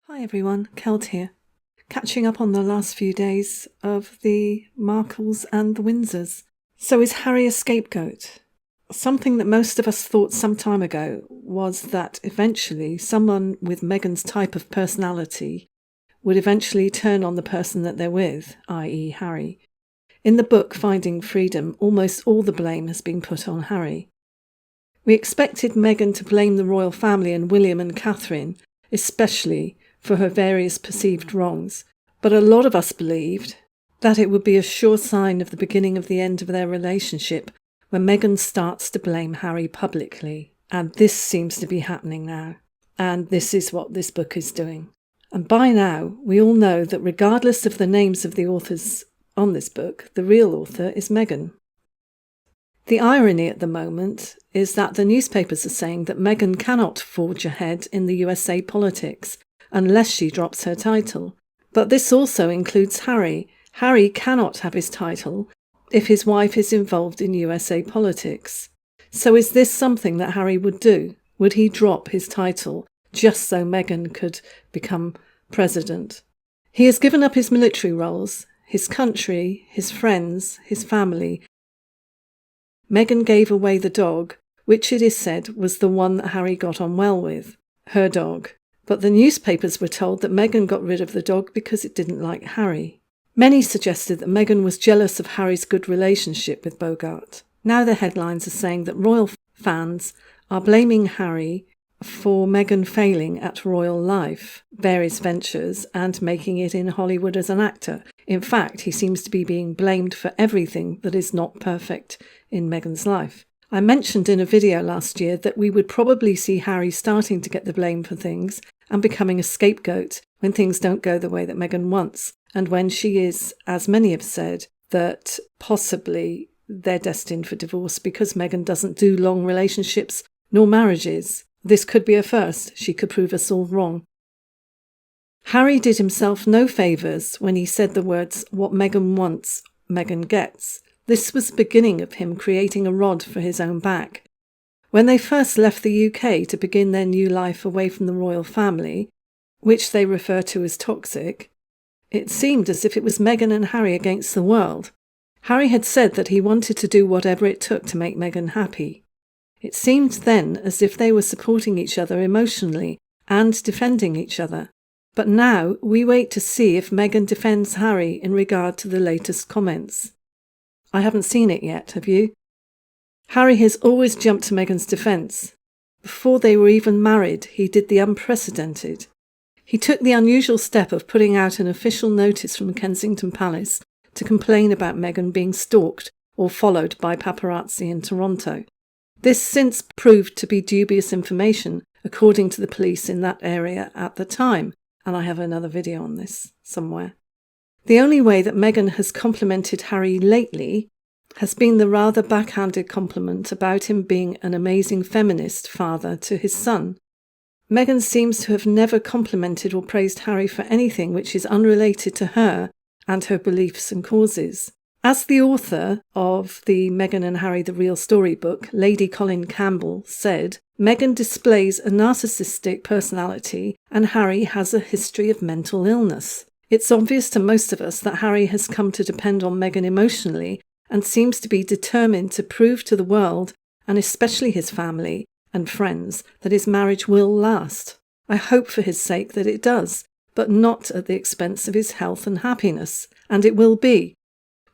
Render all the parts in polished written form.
Hi everyone, Kelt here. Catching up on the last few days of the Markles and the Windsors. So is Harry a scapegoat? Something that most of us thought some time ago was that eventually someone with Meghan's type of personality would eventually turn on the person that they're with, i.e. Harry. In the book Finding Freedom, almost all the blame has been put on Harry. We expected Meghan to blame the royal family and William and Catherine, especially for her various perceived wrongs, but a lot of us believed that it would be a sure sign of the beginning of the end of their relationship when Meghan starts to blame Harry publicly. And this seems to be happening now. And this is what this book is doing. And by now, we all know that regardless of the names of the authors on this book, the real author is Meghan. The irony at the moment is that the newspapers are saying that Meghan cannot forge ahead in the USA politics unless she drops her title. But this also includes Harry. Harry cannot have his title if his wife is involved in USA politics. So is this something that Harry would do? Would he drop his title just so Meghan could become president? He has given up his military roles, his country, his friends, his family. Meghan gave away the dog, which it is said was the one that Harry got on well with, her dog. But the newspapers were told that Meghan got rid of the dog because it didn't like Harry. Many suggested that Meghan was jealous of Harry's good relationship with Bogart. Now the headlines are saying that royal fans are blaming Harry for Meghan failing at royal life, various ventures, and making it in Hollywood as an actor. In fact, he seems to be being blamed for everything that is not perfect in Meghan's life. I mentioned in a video last year that we would probably see Harry starting to get the blame for things and becoming a scapegoat when things don't go the way that Meghan wants, and when she is, as many have said, that possibly they're destined for divorce because Meghan doesn't do long relationships nor marriages. This could be a first. She could prove us all wrong. Harry did himself no favours when he said the words, "What Meghan wants, Meghan gets." This was the beginning of him creating a rod for his own back. When they first left the UK to begin their new life away from the royal family, which they refer to as toxic, it seemed as if it was Meghan and Harry against the world. Harry had said that he wanted to do whatever it took to make Meghan happy. It seemed then as if they were supporting each other emotionally and defending each other. But now we wait to see if Meghan defends Harry in regard to the latest comments. I haven't seen it yet, have you? Harry has always jumped to Meghans' defense. Before they were even married, he did the unprecedented. He took the unusual step of putting out an official notice from Kensington Palace to complain about Meghan being stalked or followed by paparazzi in Toronto. This since proved to be dubious information, according to the police in that area at the time, and I have another video on this somewhere. The only way that Meghan has complimented Harry lately has been the rather backhanded compliment about him being an amazing feminist father to his son. Meghan seems to have never complimented or praised Harry for anything which is unrelated to her and her beliefs and causes. As the author of the Meghan and Harry the Real Story book, Lady Colin Campbell, said, Meghan displays a narcissistic personality and Harry has a history of mental illness. It's obvious to most of us that Harry has come to depend on Meghan emotionally and seems to be determined to prove to the world, and especially his family and friends, that his marriage will last. I hope for his sake that it does, but not at the expense of his health and happiness, and it will be.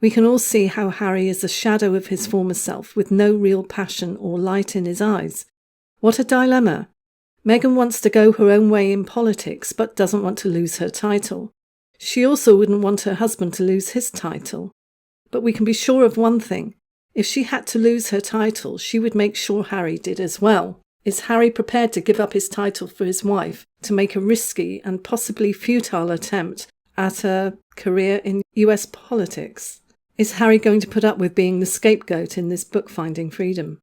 We can all see how Harry is a shadow of his former self with no real passion or light in his eyes. What a dilemma. Meghan wants to go her own way in politics but doesn't want to lose her title. She also wouldn't want her husband to lose his title. But we can be sure of one thing. If she had to lose her title, she would make sure Harry did as well. Is Harry prepared to give up his title for his wife to make a risky and possibly futile attempt at a career in US politics? Is Harry going to put up with being the scapegoat in this book, Finding Freedom?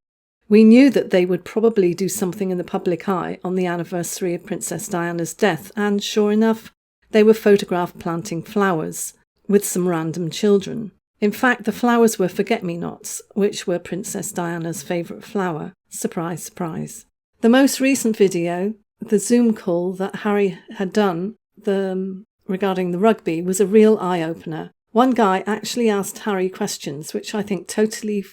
We knew that they would probably do something in the public eye on the anniversary of Princess Diana's death, and sure enough, they were photographed planting flowers with some random children. In fact, the flowers were forget-me-nots, which were Princess Diana's favourite flower. Surprise, surprise. The most recent video the Zoom call that Harry had done regarding the rugby was a real eye-opener. One guy actually asked Harry questions, which I think totally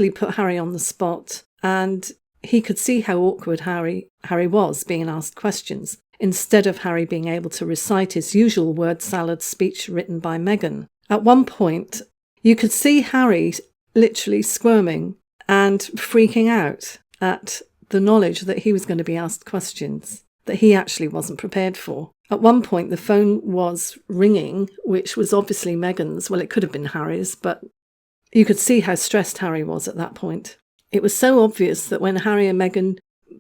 put Harry on the spot, and he could see how awkward Harry was being asked questions, instead of Harry being able to recite his usual word salad speech written by Meghan. At one point, you could see Harry literally squirming and freaking out at the knowledge that he was going to be asked questions that he actually wasn't prepared for. At one point, the phone was ringing, which was obviously Meghan's. Well, it could have been Harry's, but you could see how stressed Harry was at that point. It was so obvious that when Harry and Meghan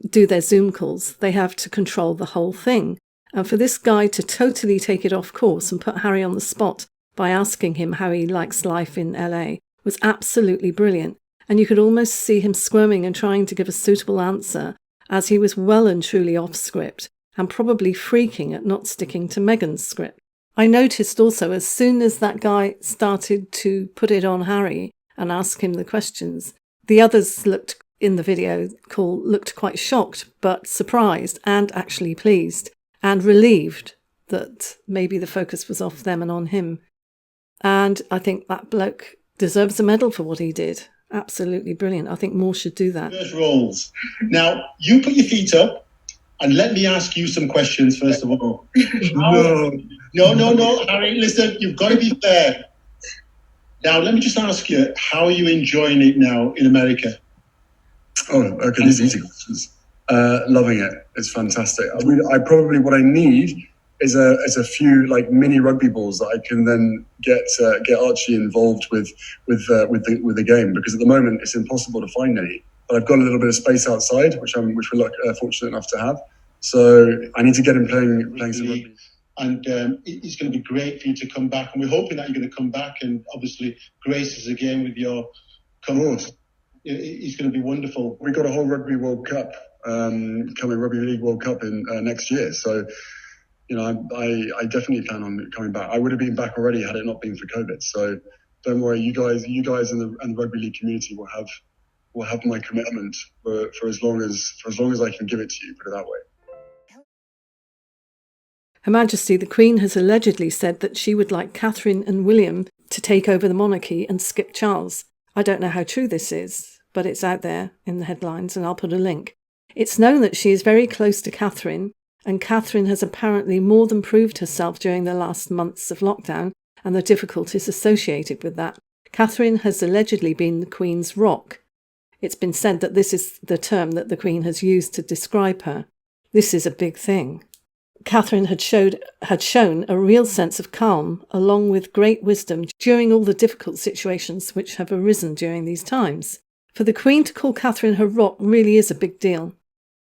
do their Zoom calls, they have to control the whole thing. And for this guy to totally take it off course and put Harry on the spot by asking him how he likes life in LA was absolutely brilliant. And you could almost see him squirming and trying to give a suitable answer, as he was well and truly off script and probably freaking at not sticking to Meghan's script. I noticed also, as soon as that guy started to put it on Harry and ask him the questions, the others in the video call looked quite shocked, but surprised and actually pleased and relieved that maybe the focus was off them and on him. And I think that bloke deserves a medal for what he did. Absolutely brilliant. I think more should do that. First roles. Now, you put your feet up and let me ask you some questions, first of all. No, Harry, listen, you've got to be fair. Now, let me just ask you, how are you enjoying it now in America? Oh, okay, these are easy questions. Loving it. It's fantastic. What I need is a few like mini rugby balls that I can then get Archie involved with the game, because at the moment it's impossible to find any. But I've got a little bit of space outside, which we're fortunate enough to have. So I need to get him playing some rugby. And it's going to be great for you to come back, and we're hoping that you're going to come back and obviously grace us again with your course. It's going to be wonderful. We've got a whole Rugby World Cup coming, Rugby League World Cup in next year. So, you know, I definitely plan on coming back. I would have been back already had it not been for COVID. So don't worry, you guys in the rugby league community will have my commitment for as long as I can give it to you. Put it that way. Her Majesty the Queen has allegedly said that she would like Catherine and William to take over the monarchy and skip Charles. I don't know how true this is, but it's out there in the headlines, and I'll put a link. It's known that she is very close to Catherine, and Catherine has apparently more than proved herself during the last months of lockdown and the difficulties associated with that. Catherine has allegedly been the Queen's rock. It's been said that this is the term that the Queen has used to describe her. This is a big thing. Catherine had shown a real sense of calm, along with great wisdom, during all the difficult situations which have arisen during these times. For the Queen to call Catherine her rock really is a big deal.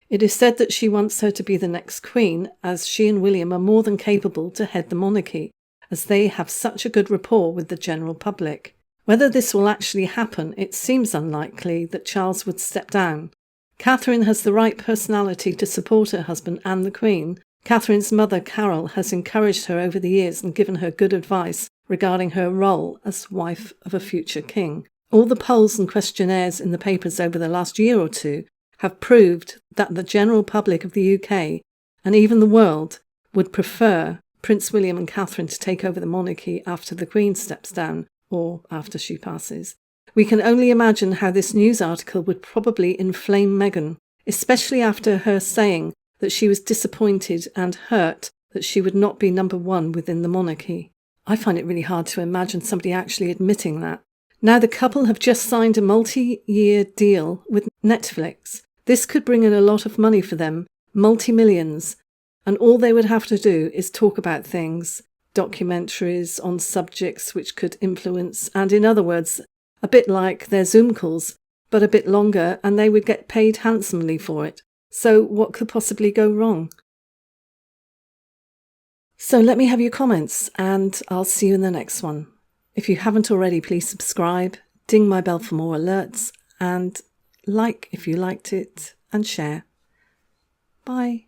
It is said that she wants her to be the next Queen, as she and William are more than capable to head the monarchy, as they have such a good rapport with the general public. Whether this will actually happen, it seems unlikely that Charles would step down. Catherine has the right personality to support her husband and the Queen. Catherine's mother, Carol, has encouraged her over the years and given her good advice regarding her role as wife of a future king. All the polls and questionnaires in the papers over the last year or two have proved that the general public of the UK, and even the world, would prefer Prince William and Catherine to take over the monarchy after the Queen steps down, or after she passes. We can only imagine how this news article would probably inflame Meghan, especially after her saying that she was disappointed and hurt that she would not be number one within the monarchy. I find it really hard to imagine somebody actually admitting that. Now the couple have just signed a multi-year deal with Netflix. This could bring in a lot of money for them, multi-millions, and all they would have to do is talk about things, documentaries on subjects which could influence, and in other words, a bit like their Zoom calls, but a bit longer, and they would get paid handsomely for it. So what could possibly go wrong? So let me have your comments, and I'll see you in the next one. If you haven't already, please subscribe, ding my bell for more alerts, and like if you liked it, and share. Bye.